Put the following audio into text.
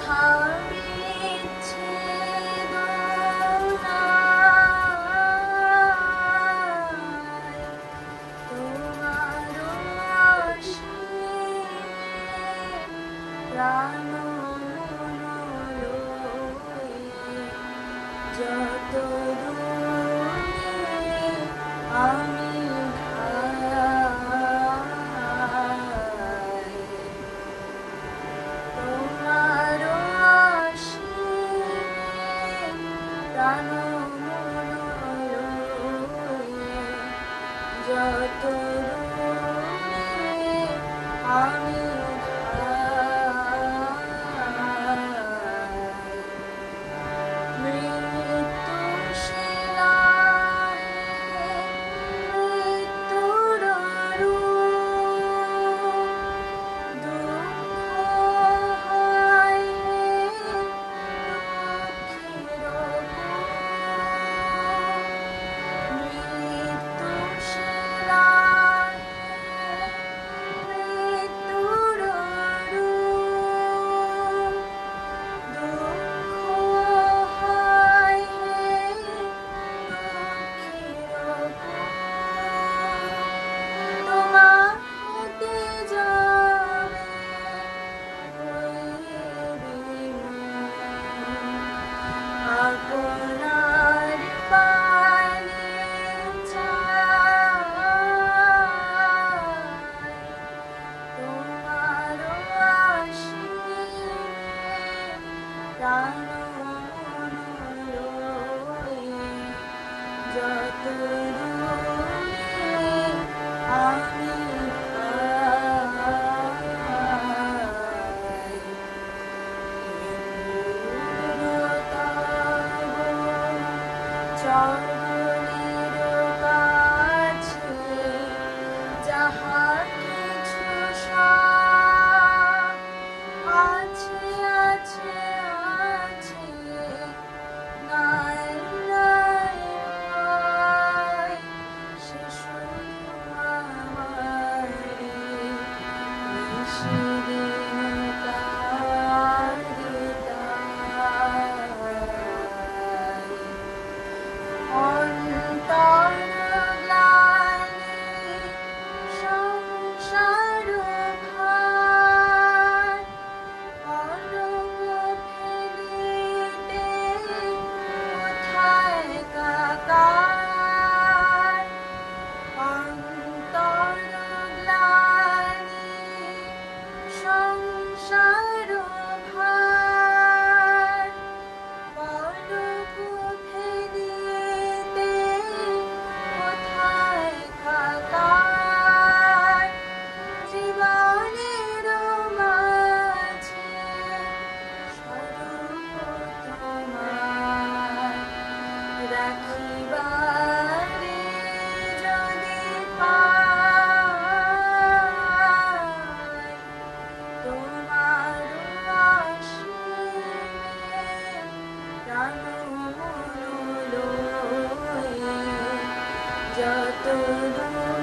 হারিয়েছে দোলায় তোমার আশিসে প্রাণ যত দূরে আমি তোমার আশিসে প্রাণ যত দূরে আমি আপনার পানে চাই তোমার আশিসে প্রাণ যত দূরে আমি চরণের কাছে যাহা কিছু সব আছে আছে আছে নাই নাই হয় সে শুধু আমারে নিশিদিন অন্তর গ্লানি সংসার ভার পলক ফেলিতে কোথায় কাকার অন্তর গ্লানি সংসার ভার পলক ফেলিতে কোথায় কাকার জীবনের মাঝে স্বরূপ তোমার রাখিবারে যদি পাই তোমার আশিসে প্রাণ যত দূরে